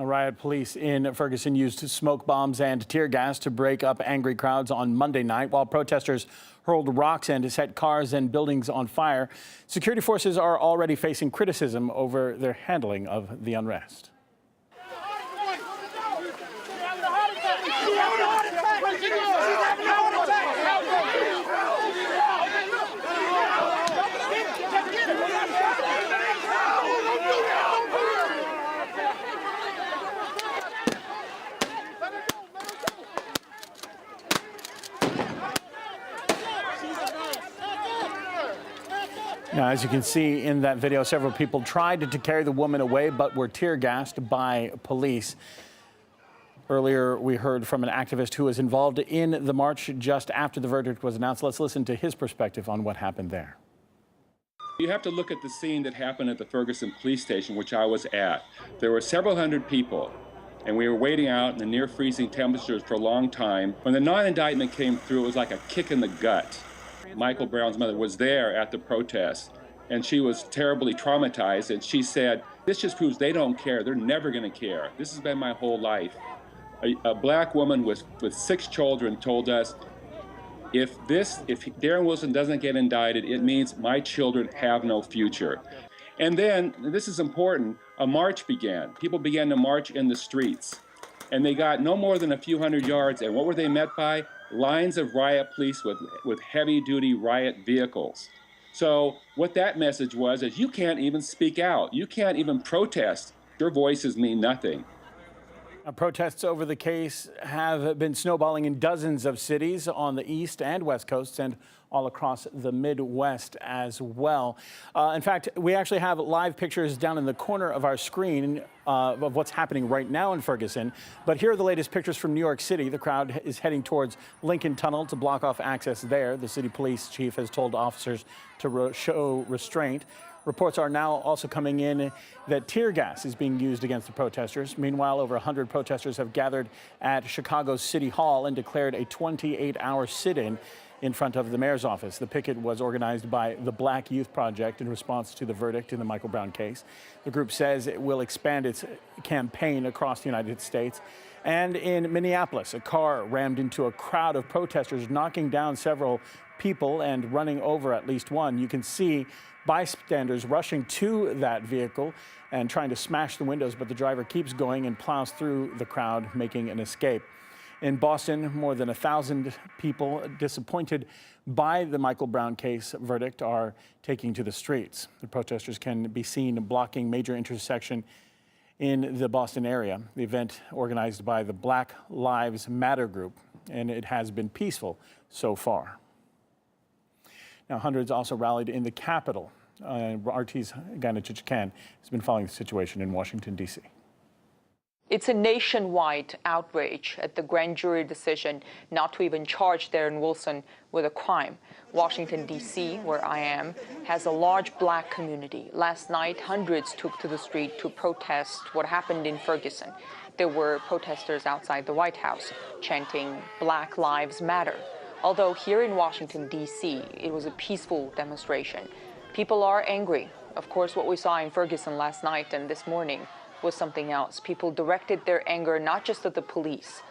Riot police in Ferguson used smoke bombs and tear gas to break up angry crowds on Monday night, while protesters hurled rocks and set cars and buildings on fire. Security forces are already facing criticism over their handling of the unrest. Now, as you can see in that video, several people tried to carry the woman away but were tear gassed by police. Earlier, we heard from an activist who was involved in the march just after the verdict was announced. Let's listen to his perspective on what happened there. You have to look at the scene that happened at the Ferguson police station, which I was at. There were several hundred people, and we were waiting out in the near freezing temperatures for a long time. When the non-indictment came through, it was like a kick in the gut. Michael Brown's mother was there at the protest, and she was terribly traumatized, and she said, "This just proves they don't care. They're never going to care. This has been my whole life." A black woman with 6 children told us, if Darren Wilson doesn't get indicted, it means my children have no future. And then, this is important, a march began. People began to march in the streets, and they got no more than a few hundred yards, and what were they met by? Lines of riot police with heavy-duty riot vehicles. So what that message was is you can't even speak out. You can't even protest. Your voices mean nothing. Protests over the case have been snowballing in dozens of cities on the east and west coasts and all across the Midwest as well. In fact, we actually have live pictures down in the corner of our screen of what's happening right now in Ferguson. But here are the latest pictures from New York City. The crowd is heading towards Lincoln Tunnel to block off access there. The city police chief has told officers to show restraint. Reports are now also coming in that tear gas is being used against the protesters. Meanwhile, over 100 protesters have gathered at Chicago's City Hall and declared a 28-hour sit-in in front of the mayor's office. The picket was organized by the Black Youth Project in response to the verdict in the Michael Brown case. The group says it will expand its campaign across the United States. And in Minneapolis, a car rammed into a crowd of protesters, knocking down several people and running over at least one. You can see bystanders rushing to that vehicle and trying to smash the windows, but the driver keeps going and plows through the crowd, making an escape. In Boston, more than 1,000 people disappointed by the Michael Brown case verdict are taking to the streets. The protesters can be seen blocking major intersection in the Boston area. The event organized by the Black Lives Matter group, and it has been peaceful so far. Now, hundreds also rallied in the Capitol. RT's Gina Chichikan has been following the situation in Washington, D.C. It's a nationwide outrage at the grand jury decision not to even charge Darren Wilson with a crime. Washington, D.C., where I am, has a large black community. Last night, hundreds took to the street to protest what happened in Ferguson. There were protesters outside the White House chanting "Black Lives Matter." Although here in Washington, D.C., it was a peaceful demonstration. People are angry. Of course, what we saw in Ferguson last night and this morning was something else. People directed their anger not just at the police,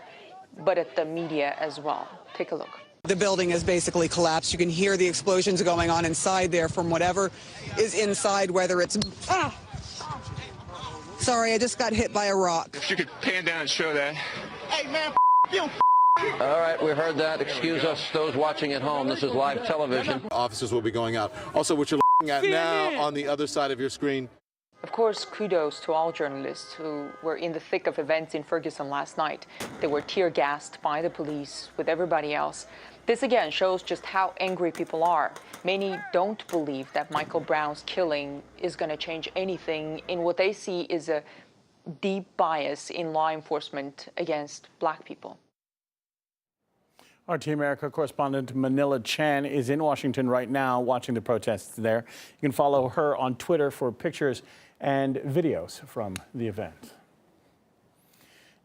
but at the media as well. Take a look. The building has basically collapsed. You can hear the explosions going on inside there from whatever is inside, whether it's... Sorry, I just got hit by a rock. If you could pan down and show that. Hey, man, you. All right, we heard that. Excuse us, those watching at home. This is live television. Officers will be going out. Also, what you're looking at now on the other side of your screen. Of course, kudos to all journalists who were in the thick of events in Ferguson last night. They were tear gassed by the police with everybody else. This again shows just how angry people are. Many don't believe that Michael Brown's killing is going to change anything in what they see is a deep bias in law enforcement against black people. RT America correspondent Manila Chan is in Washington right now watching the protests there. You can follow her on Twitter for pictures and videos from the event.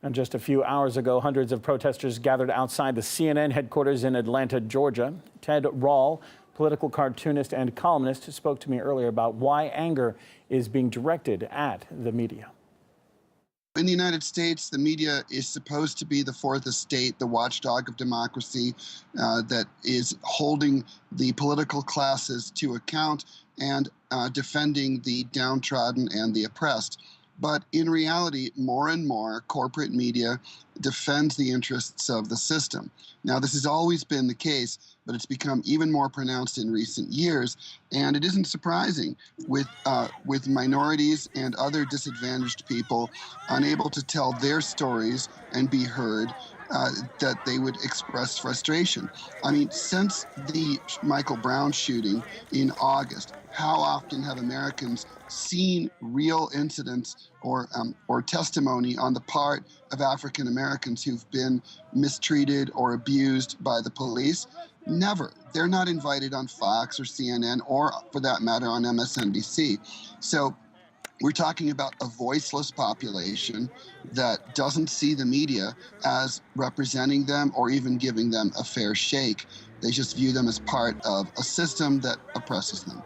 And just a few hours ago, hundreds of protesters gathered outside the CNN headquarters in Atlanta, Georgia. Ted Rall, political cartoonist and columnist, spoke to me earlier about why anger is being directed at the media. In the United States, the media is supposed to be the fourth estate, the watchdog of democracy that is holding the political classes to account and defending the downtrodden and the oppressed. But in reality, more and more corporate media defends the interests of the system. Now, this has always been the case, but it's become even more pronounced in recent years. And it isn't surprising with minorities and other disadvantaged people unable to tell their stories and be heard, that they would express frustration. I mean, since the Michael Brown shooting in August, how often have Americans seen real incidents or testimony on the part of African Americans who've been mistreated or abused by the police? Never. They're not invited on Fox or CNN or, for that matter, on MSNBC. So we're talking about a voiceless population that doesn't see the media as representing them or even giving them a fair shake. They just view them as part of a system that oppresses them.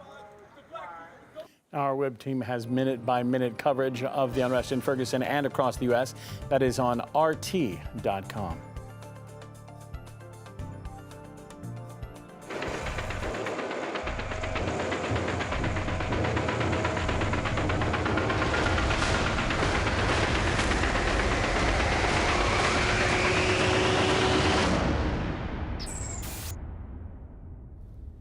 Our web team has minute-by-minute coverage of the unrest in Ferguson and across the U.S. That is on RT.com.